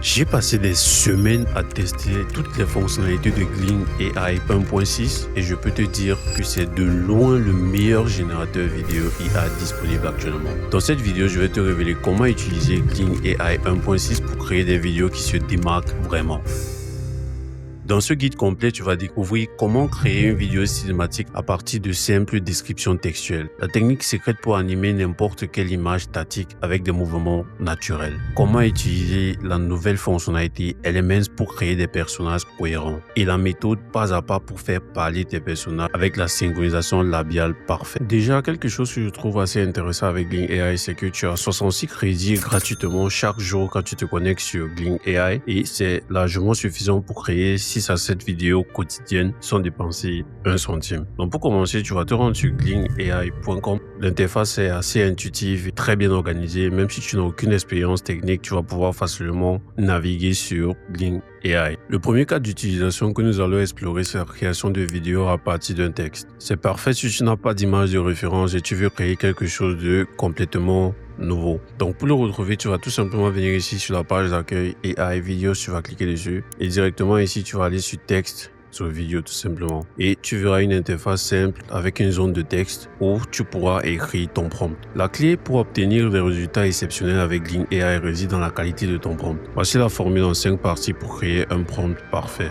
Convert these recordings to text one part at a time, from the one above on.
J'ai passé des semaines à tester toutes les fonctionnalités de Gling AI 1.6 et je peux te dire que c'est de loin le meilleur générateur vidéo IA disponible actuellement. Dans cette vidéo, je vais te révéler comment utiliser Gling AI 1.6 pour créer des vidéos qui se démarquent vraiment. Dans ce guide complet, tu vas découvrir comment créer une vidéo cinématique à partir de simples descriptions textuelles. La technique secrète pour animer n'importe quelle image statique avec des mouvements naturels. Comment utiliser la nouvelle fonctionnalité Elements pour créer des personnages cohérents. Et la méthode pas à pas pour faire parler tes personnages avec la synchronisation labiale parfaite. Déjà, quelque chose que je trouve assez intéressant avec Gling AI, c'est que tu as 66 crédits gratuitement chaque jour quand tu te connectes sur Gling AI et c'est largement suffisant pour créer 6 à 7 vidéos quotidiennes sans dépenser 1 centime. Donc pour commencer, tu vas te rendre sur glingai.com. L'interface est assez intuitive et très bien organisée. Même si tu n'as aucune expérience technique, tu vas pouvoir facilement naviguer sur Gling AI. Le premier cas d'utilisation que nous allons explorer, c'est la création de vidéos à partir d'un texte. C'est parfait si tu n'as pas d'image de référence et tu veux créer quelque chose de complètement nouveau. Donc pour le retrouver, tu vas tout simplement venir ici sur la page d'accueil AI vidéo, tu vas cliquer dessus et directement ici tu vas aller sur texte, sur vidéo tout simplement. Et tu verras une interface simple avec une zone de texte où tu pourras écrire ton prompt. La clé pour obtenir des résultats exceptionnels avec Gling AI réside dans la qualité de ton prompt. Voici la formule en 5 parties pour créer un prompt parfait.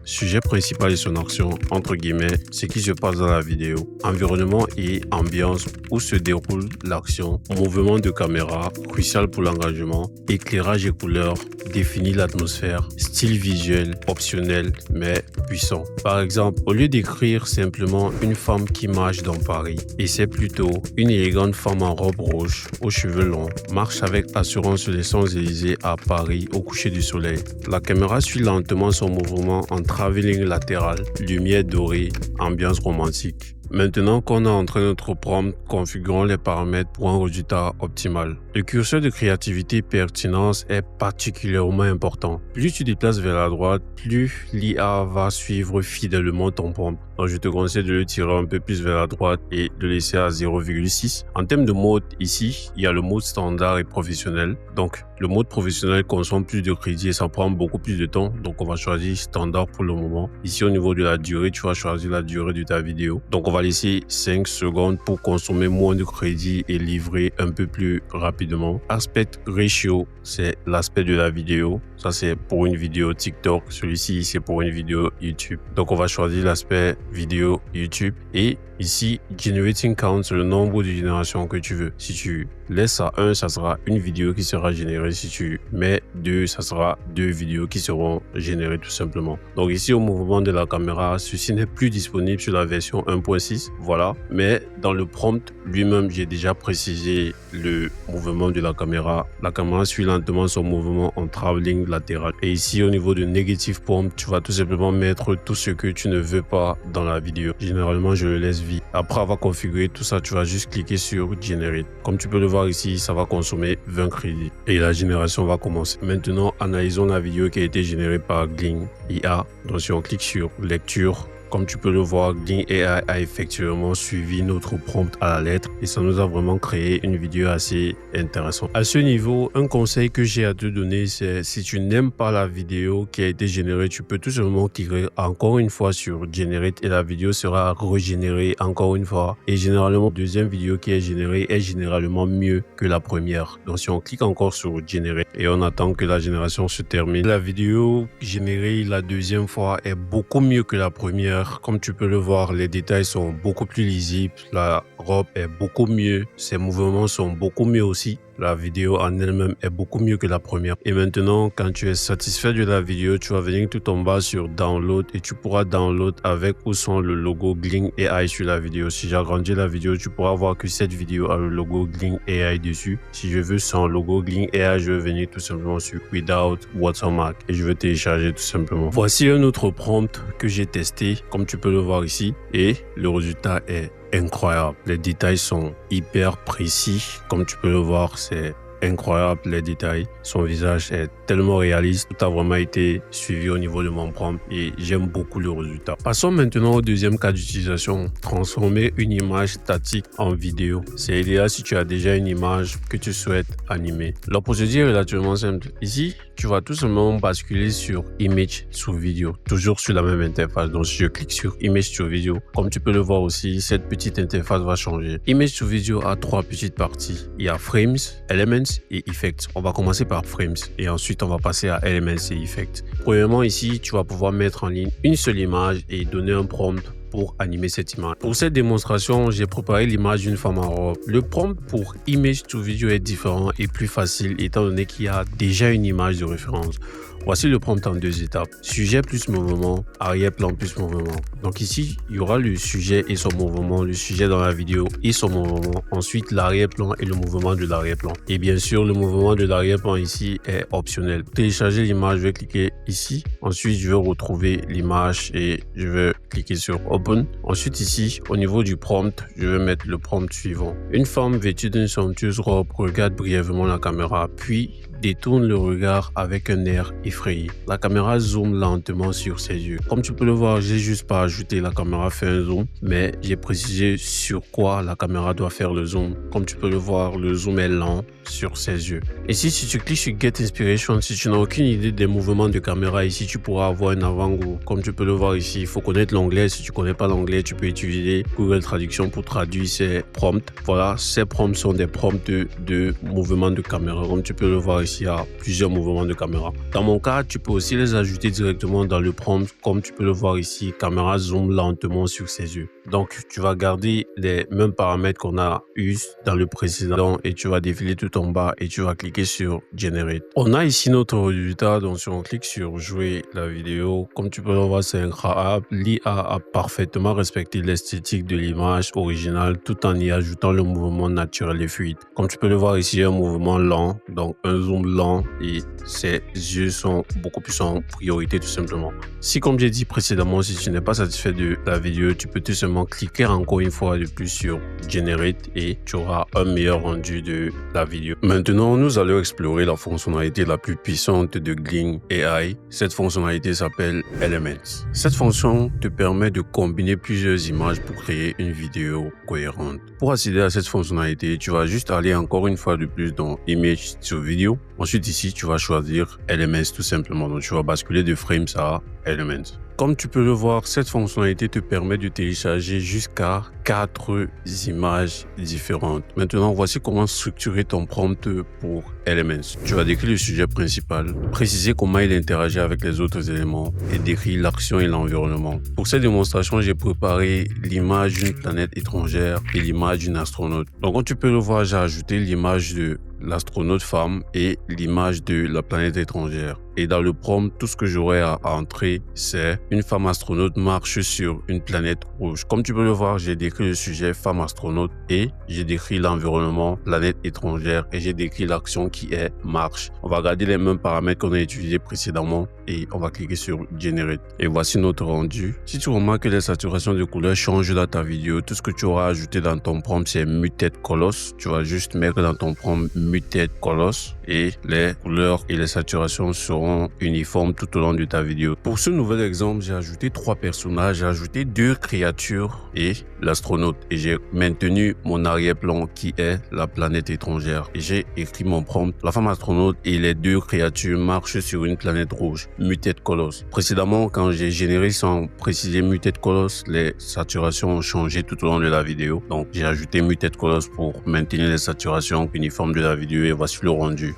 Sujet principal et son action, entre guillemets, ce qui se passe dans la vidéo, environnement et ambiance où se déroule l'action, mouvement de caméra, crucial pour l'engagement, éclairage et couleurs, définir l'atmosphère, style visuel, optionnel mais puissant. Par exemple, au lieu d'écrire simplement une femme qui marche dans Paris, essaie plutôt une élégante femme en robe rouge, aux cheveux longs, marche avec assurance sur les Champs-Élysées à Paris au coucher du soleil. La caméra suit lentement son mouvement en travelling latéral, lumière dorée, ambiance romantique. Maintenant qu'on a entré notre prompt, configurons les paramètres pour un résultat optimal. Le curseur de créativité et pertinence est particulièrement important. Plus tu déplaces vers la droite, plus l'IA va suivre fidèlement ton prompt. Donc je te conseille de le tirer un peu plus vers la droite et de laisser à 0,6. En termes de mode, ici, il y a le mode standard et professionnel. Donc le mode professionnel consomme plus de crédit et ça prend beaucoup plus de temps. Donc on va choisir standard pour le moment. Ici au niveau de la durée, tu vas choisir la durée de ta vidéo. Donc on va laisser 5 secondes pour consommer moins de crédit et livrer un peu plus rapidement. Aspect ratio, c'est l'aspect de la vidéo. Ça c'est pour une vidéo TikTok. Celui-ci c'est pour une vidéo YouTube. Donc on va choisir l'aspect vidéo YouTube et ici generating count, c'est le nombre de générations que tu veux. Si tu laisses à 1, ça sera une vidéo qui sera générée. Si tu mets 2, ça sera 2 vidéos qui seront générées tout simplement. Donc ici au mouvement de la caméra, ceci n'est plus disponible sur la version 1.6. Voilà, mais dans le prompt lui-même, j'ai déjà précisé le mouvement de la caméra. La caméra suit lentement son mouvement en travelling latéral. Et ici au niveau de negative prompt, tu vas tout simplement mettre tout ce que tu ne veux pas dans la vidéo. Généralement, je le laisse vide. Après avoir configuré tout ça, tu vas juste cliquer sur Generate. Comme tu peux le voir ici, ça va consommer 20 crédits. Et la génération va commencer. Maintenant, analysons la vidéo qui a été générée par Gling IA. Donc si on clique sur Lecture, comme tu peux le voir, Gling AI a effectivement suivi notre prompt à la lettre et ça nous a vraiment créé une vidéo assez intéressante. À ce niveau, un conseil que j'ai à te donner, c'est si tu n'aimes pas la vidéo qui a été générée, tu peux tout simplement cliquer encore une fois sur Generate et la vidéo sera régénérée encore une fois. Et généralement, la deuxième vidéo qui est générée est généralement mieux que la première. Donc si on clique encore sur Generate et on attend que la génération se termine, la vidéo générée la deuxième fois est beaucoup mieux que la première. Comme tu peux le voir, les détails sont beaucoup plus lisibles, la robe est beaucoup mieux, ses mouvements sont beaucoup mieux aussi. La vidéo en elle-même est beaucoup mieux que la première. Et maintenant, quand tu es satisfait de la vidéo, tu vas venir tout en bas sur Download et tu pourras download avec ou sans le logo Gling AI sur la vidéo. Si j'agrandis la vidéo, tu pourras voir que cette vidéo a le logo Gling AI dessus. Si je veux sans logo Gling AI, je vais venir tout simplement sur Without Watermark et je vais télécharger tout simplement. Voici un autre prompt que j'ai testé, comme tu peux le voir ici, et le résultat est incroyable. Les détails sont hyper précis. Comme tu peux le voir, c'est incroyable les détails. Son visage est tellement réaliste. Tout a vraiment été suivi au niveau de mon prompt et j'aime beaucoup le résultat. Passons maintenant au deuxième cas d'utilisation. Transformer une image statique en vidéo. C'est idéal si tu as déjà une image que tu souhaites animer. La procédure est relativement simple. Ici, tu vas tout simplement basculer sur Image to Video, toujours sur la même interface. Donc, si je clique sur Image to Video, comme tu peux le voir aussi, cette petite interface va changer. Image to Video a trois petites parties. Il y a Frames, Elements et Effects. On va commencer par Frames et ensuite on va passer à Elements et Effects. Premièrement, ici, tu vas pouvoir mettre en ligne une seule image et donner un prompt pour animer cette image. Pour cette démonstration, j'ai préparé l'image d'une femme en robe. Le prompt pour Image to Video est différent et plus facile étant donné qu'il y a déjà une image de référence. Voici le prompt en deux étapes. Sujet plus mouvement, arrière-plan plus mouvement. Donc ici, il y aura le sujet et son mouvement, le sujet dans la vidéo et son mouvement. Ensuite, l'arrière-plan et le mouvement de l'arrière-plan. Et bien sûr, le mouvement de l'arrière-plan ici est optionnel. Pour télécharger l'image, je vais cliquer ici. Ensuite, je vais retrouver l'image et je vais cliquer sur Open. Ensuite, ici, au niveau du prompt, je vais mettre le prompt suivant. Une femme vêtue d'une somptueuse robe regarde brièvement la caméra, puis détourne le regard avec un air effrayé. La caméra zoome lentement sur ses yeux. Comme tu peux le voir, j'ai juste pas ajouté la caméra fait un zoom, mais j'ai précisé sur quoi la caméra doit faire le zoom. Comme tu peux le voir, le zoom est lent sur ses yeux. Et si tu cliques sur Get Inspiration, si tu n'as aucune idée des mouvements de caméra, ici tu pourras avoir un avant-goût. Comme tu peux le voir ici, il faut connaître l'anglais. Si tu connais pas l'anglais, tu peux utiliser Google Traduction pour traduire ces prompts. Voilà, ces prompts sont des prompts de mouvements de caméra. Comme tu peux le voir ici, il y a plusieurs mouvements de caméra. Dans mon cas, tu peux aussi les ajouter directement dans le prompt. Comme tu peux le voir ici, caméra zoom lentement sur ses yeux. Donc, tu vas garder les mêmes paramètres qu'on a eu dans le précédent et tu vas défiler tout en bas et tu vas cliquer sur Generate. On a ici notre résultat. Donc, si on clique sur Jouer la vidéo, comme tu peux le voir, c'est incroyable. L'IA a parfaitement respecté l'esthétique de l'image originale tout en y ajoutant le mouvement naturel et fluide. Comme tu peux le voir ici, un mouvement lent, donc un zoom lent et ses yeux sont beaucoup plus en priorité tout simplement. Si comme j'ai dit précédemment, si tu n'es pas satisfait de la vidéo, tu peux tout simplement cliquer encore une fois de plus sur Generate et tu auras un meilleur rendu de la vidéo. Maintenant, nous allons explorer la fonctionnalité la plus puissante de Glean AI. Cette fonctionnalité s'appelle Elements. Cette fonction te permet de combiner plusieurs images pour créer une vidéo cohérente. Pour accéder à cette fonctionnalité, tu vas juste aller encore une fois de plus dans Image to Video. Ensuite ici, tu vas choisir Elements tout simplement. Donc tu vas basculer de Frames à Elements. Comme tu peux le voir, cette fonctionnalité te permet de télécharger jusqu'à 4 images différentes. Maintenant, voici comment structurer ton prompt pour Elements. Tu vas décrire le sujet principal, préciser comment il interagit avec les autres éléments et décrire l'action et l'environnement. Pour cette démonstration, j'ai préparé l'image d'une planète étrangère et l'image d'une astronaute. Donc, comme tu peux le voir, j'ai ajouté l'image de l'astronaute femme et l'image de la planète étrangère. Et dans le prompt, tout ce que j'aurai à entrer, c'est une femme astronaute marche sur une planète rouge. Comme tu peux le voir, j'ai décrit le sujet femme astronaute et j'ai décrit l'environnement planète étrangère et j'ai décrit l'action qui est marche. On va garder les mêmes paramètres qu'on a utilisés précédemment et on va cliquer sur Generate. Et voici notre rendu. Si tu remarques que les saturations de couleurs changent dans ta vidéo, tout ce que tu auras ajouté dans ton prompt, c'est Muted Colors. Tu vas juste mettre dans ton prompt Muted Colors et les couleurs et les saturations seront uniformes tout au long de ta vidéo. Pour ce nouvel exemple, j'ai ajouté 3 personnages, j'ai ajouté 2 créatures et l'astronaute et j'ai maintenu mon arrière-plan qui est la planète étrangère et j'ai écrit mon prompt. La femme astronaute et les 2 créatures marchent sur une planète rouge. Muted Colors. Précédemment, quand j'ai généré sans préciser Muted Colors, les saturations ont changé tout au long de la vidéo. Donc, j'ai ajouté Muted Colors pour maintenir les saturations uniformes de la vidéo et voici le rendu.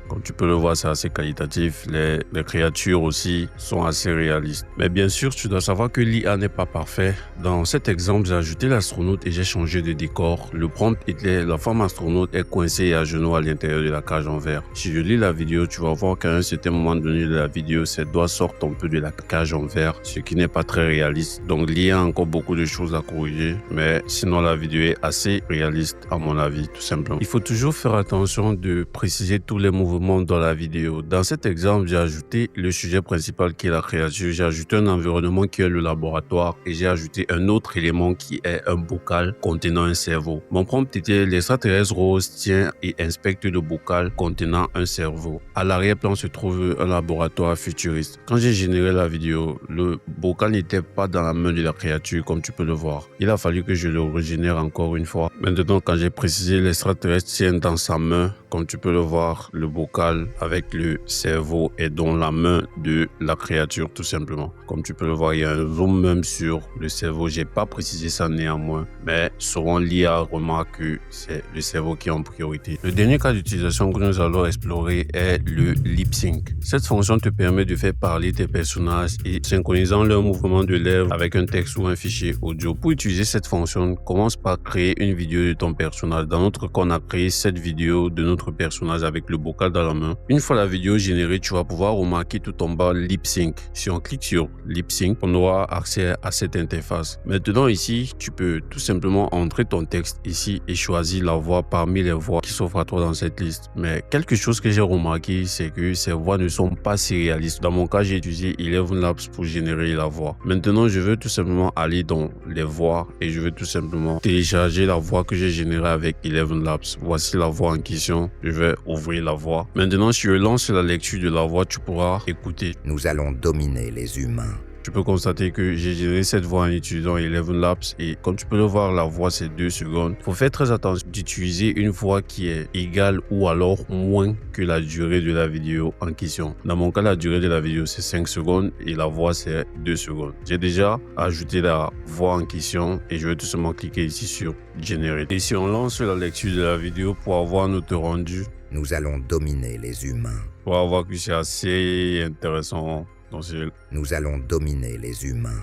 Comme tu peux le voir, c'est assez qualitatif. Les créatures aussi sont assez réalistes. Mais bien sûr, tu dois savoir que l'IA n'est pas parfait. Dans cet exemple, j'ai ajouté l'astronaute et j'ai changé de décor. Le prompt était la femme astronaute est coincée à genoux à l'intérieur de la cage en verre. Si je lis la vidéo, tu vas voir qu'à un certain moment donné de la vidéo, ses doigts sortent un peu de la cage en verre, ce qui n'est pas très réaliste. Donc l'IA a encore beaucoup de choses à corriger. Mais sinon, la vidéo est assez réaliste à mon avis, tout simplement. Il faut toujours faire attention de préciser tous les mouvements environnement dans la vidéo. Dans cet exemple, j'ai ajouté le sujet principal qui est la créature. J'ai ajouté un environnement qui est le laboratoire et j'ai ajouté un autre élément qui est un bocal contenant un cerveau. Mon prompt était l'extraterrestre rose tient et inspecte le bocal contenant un cerveau. À l'arrière-plan se trouve un laboratoire futuriste. Quand j'ai généré la vidéo, le bocal n'était pas dans la main de la créature comme tu peux le voir. Il a fallu que je le régénère encore une fois. Maintenant, quand j'ai précisé l'extraterrestre tient dans sa main, comme tu peux le voir, le bocal avec le cerveau est dans la main de la créature tout simplement. Comme tu peux le voir, il y a un zoom même sur le cerveau. J'ai pas précisé ça néanmoins, mais souvent l'IA remarque que c'est le cerveau qui est en priorité. Le dernier cas d'utilisation que nous allons explorer est le lip sync. Cette fonction te permet de faire parler tes personnages et synchronisant leur mouvement de lèvres avec un texte ou un fichier audio. Pour utiliser cette fonction, commence par créer une vidéo de ton personnage. Dans notre cas, on a créé cette vidéo de notre personnage avec le bocal dans la main. Une fois la vidéo générée, tu vas pouvoir remarquer tout en bas lip sync. Si on clique sur lip sync, on aura accès à cette interface. Maintenant ici, tu peux tout simplement entrer ton texte ici et choisir la voix parmi les voix qui s'offrent à toi dans cette liste. Mais quelque chose que j'ai remarqué, c'est que ces voix ne sont pas si réalistes. Dans mon cas, j'ai utilisé Eleven Labs pour générer la voix. Maintenant, je veux tout simplement aller dans les voix et je veux tout simplement télécharger la voix que j'ai générée avec Eleven Labs. Voici la voix en question. Je vais ouvrir la voix. Maintenant, si je lance la lecture de la voix, tu pourras écouter. Nous allons dominer les humains. Tu peux constater que j'ai généré cette voix en utilisant Eleven Labs et comme tu peux le voir, la voix c'est 2 secondes. Il faut faire très attention d'utiliser une voix qui est égale ou alors moins que la durée de la vidéo en question. Dans mon cas, la durée de la vidéo c'est 5 secondes et la voix c'est 2 secondes. J'ai déjà ajouté la voix en question et je vais tout simplement cliquer ici sur générer. Et si on lance la lecture de la vidéo pour avoir notre rendu, nous allons dominer les humains. Pour avoir que c'est assez intéressant. Donc nous allons dominer les humains.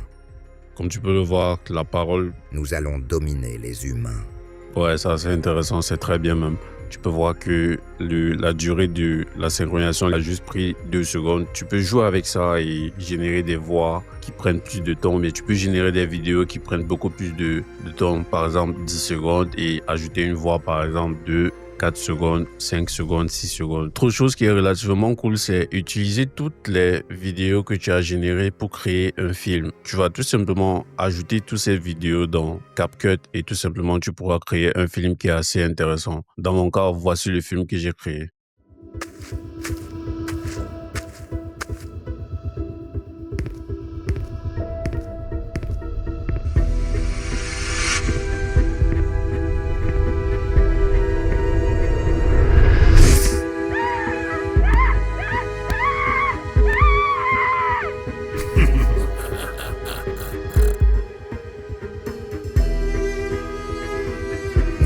Comme tu peux le voir, la parole. Nous allons dominer les humains. Ouais, ça c'est intéressant, c'est très bien même. Tu peux voir que la durée de la synchronisation a juste pris 2 secondes. Tu peux jouer avec ça et générer des voix qui prennent plus de temps, mais tu peux générer des vidéos qui prennent beaucoup plus de temps, par exemple 10 secondes et ajouter une voix par exemple de 4 secondes, 5 secondes, 6 secondes. Autre chose qui est relativement cool, c'est utiliser toutes les vidéos que tu as générées pour créer un film. Tu vas tout simplement ajouter toutes ces vidéos dans CapCut et tout simplement tu pourras créer un film qui est assez intéressant. Dans mon cas, voici le film que j'ai créé.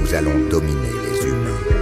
Nous allons dominer les humains.